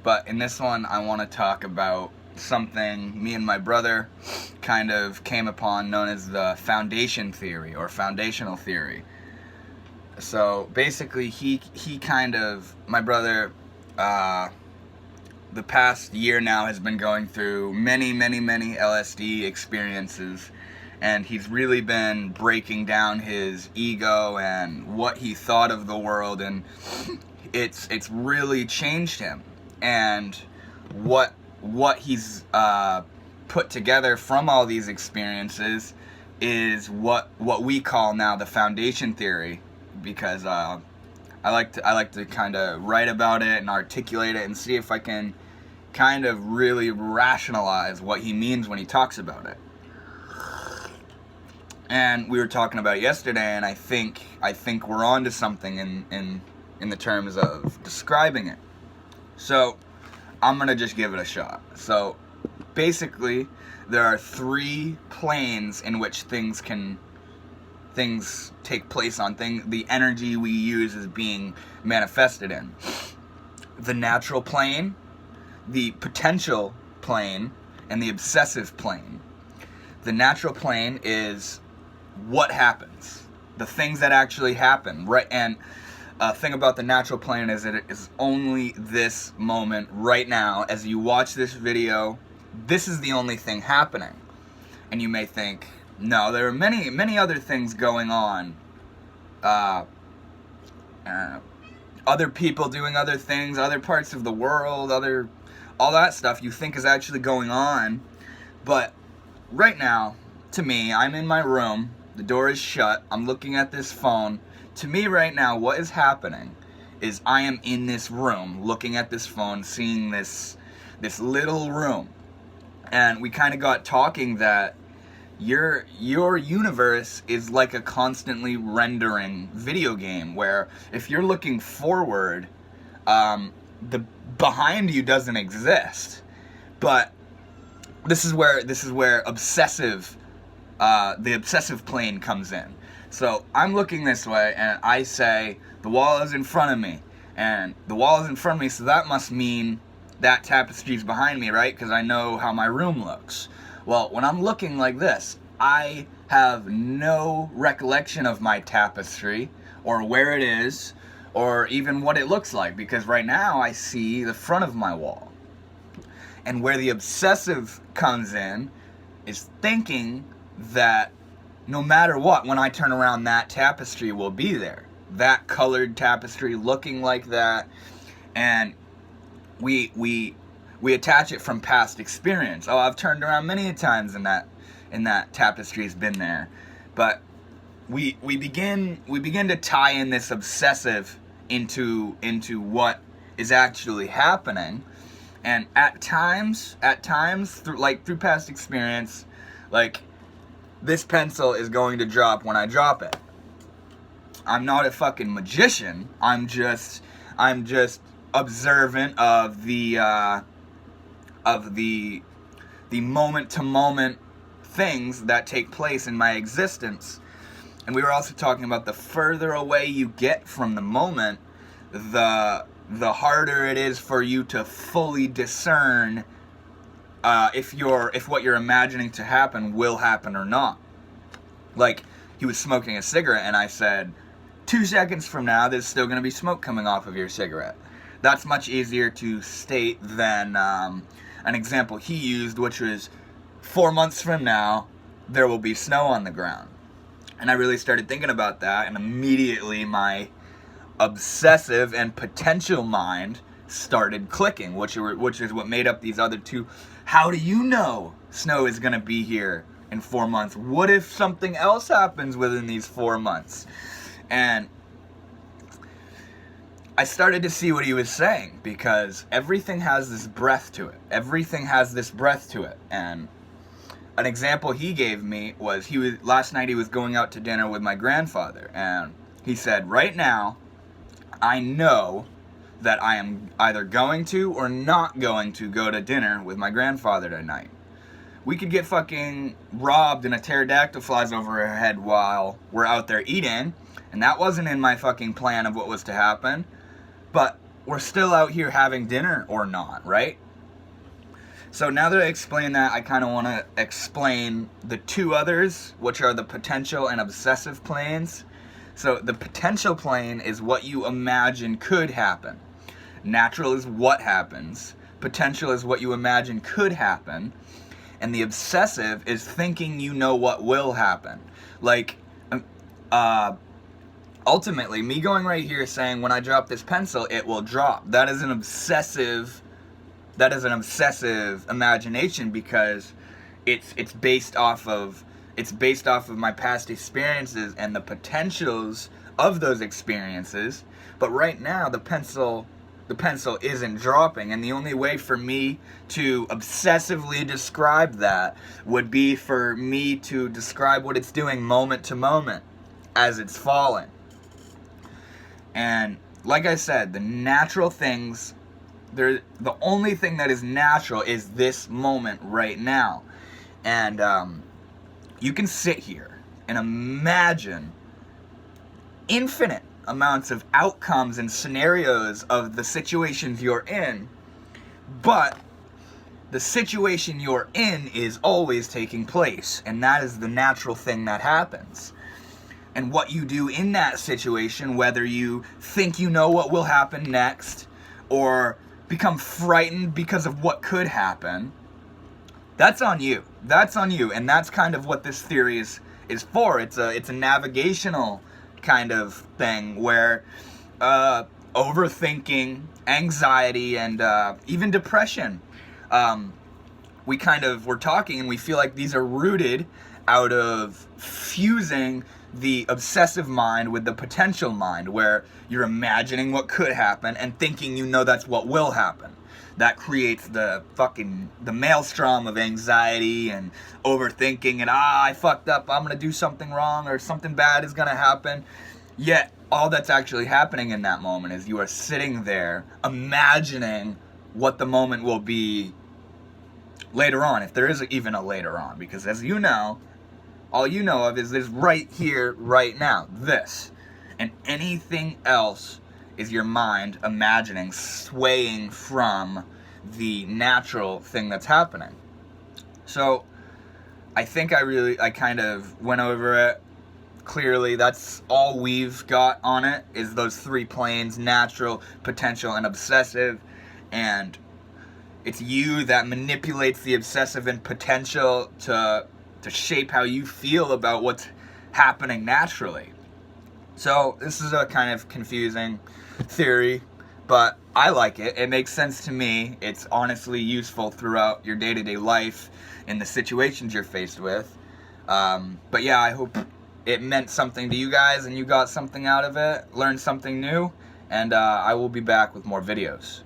But in this one, I want to talk about something me and my brother kind of came upon, known as the foundation theory or foundational theory. So basically, my brother, the past year now has been going through many LSD experiences, and he's really been breaking down his ego and what he thought of the world, and it's really changed him. And what he's put together from all these experiences is what we call now the foundation theory, because I like to kind of write about it and articulate it and see if I can kind of really rationalize what he means when he talks about it. And we were talking about it yesterday, and I think we're on to something in the terms of describing it. So I'm gonna just give it a shot. So basically, there are 3 planes in which things take place on. The energy we use is being manifested in. The natural plane, the potential plane, and the obsessive plane. The natural plane is what happens, the things that actually happen, right? And thing about the natural plane is that it is only this moment right now. As you watch this video, this is the only thing happening. And you may think, no, there are many other things going on. Other people doing other things, other parts of the world, all that stuff you think is actually going on. But right now, to me, I'm in my room, the door is shut, I'm looking at this phone. To me right now, what is happening is I am in this room, looking at this phone, seeing this little room. And we kind of got talking that your universe is like a constantly rendering video game, where if you're looking forward, the behind you doesn't exist. But this is where the obsessive plane comes in. So I'm looking this way, and I say the wall is in front of me, and the wall is in front of me, so that must mean that tapestry's behind me, right? Because I know how my room looks. Well, when I'm looking like this, I have no recollection of my tapestry, or where it is, or even what it looks like, because right now I see the front of my wall. And where the obsessive comes in is thinking that no matter what, when I turn around, that tapestry will be there. That colored tapestry looking like that. And we attach it from past experience. Oh, I've turned around many times and that tapestry's been there. But we begin to tie in this obsessive into what is actually happening. And at times through past experience, like, this pencil is going to drop when I drop it. I'm not a fucking magician. I'm just observant of the moment to moment things that take place in my existence. And we were also talking about the further away you get from the moment, the harder it is for you to fully discern if what you're imagining to happen will happen or not. Like, he was smoking a cigarette, and I said, 2 seconds from now, there's still going to be smoke coming off of your cigarette. That's much easier to state than an example he used, which was 4 months from now, there will be snow on the ground. And I really started thinking about that, and immediately my obsessive and potential mind started clicking, which is what made up these other 2. How do you know snow is going to be here in 4 months? What if something else happens within these 4 months? And I started to see what he was saying, because everything has this breath to it. And an example he gave me was, last night he was going out to dinner with my grandfather, and he said, right now, I know that I am either going to or not going to go to dinner with my grandfather tonight. We could get fucking robbed and a pterodactyl flies over our head while we're out there eating, and that wasn't in my fucking plan of what was to happen. But we're still out here having dinner or not, right? So now that I explained that, I kind of want to explain the two others, which are the potential and obsessive planes. So the potential plane is what you imagine could happen. Natural is what happens. Potential is what you imagine could happen. And the obsessive is thinking you know what will happen. Like, ultimately, me going right here saying when I drop this pencil, it will drop. That is an obsessive imagination, because it's based off of my past experiences and the potentials of those experiences. But right now the pencil isn't dropping, and the only way for me to obsessively describe that would be for me to describe what it's doing moment to moment as it's falling. And like I said, the natural things, the only thing that is natural is this moment right now. And you can sit here and imagine infinite amounts of outcomes and scenarios of the situations you're in, but the situation you're in is always taking place, and that is the natural thing that happens. And what you do in that situation, whether you think you know what will happen next or become frightened because of what could happen, that's on you. That's on you. And that's kind of what this theory is for. It's a navigational kind of thing where overthinking, anxiety, and even depression, we're talking and we feel like these are rooted out of fusing the obsessive mind with the potential mind, where you're imagining what could happen and thinking you know that's what will happen. That creates the maelstrom of anxiety and overthinking and I fucked up, I'm gonna do something wrong or something bad is gonna happen. Yet all that's actually happening in that moment is you are sitting there imagining what the moment will be later on, if there is even a later on, because as you know, all you know of is this right here, right now, this. And anything else is your mind imagining, swaying from the natural thing that's happening. So I think I kind of went over it clearly. That's all we've got on it, is those three planes: natural, potential, and obsessive. And it's you that manipulates the obsessive and potential to shape how you feel about what's happening naturally. So this is a kind of confusing theory, but I like it. It makes sense to me. It's honestly useful throughout your day-to-day life in the situations you're faced with. But yeah, I hope it meant something to you guys and you got something out of it, learned something new, and I will be back with more videos.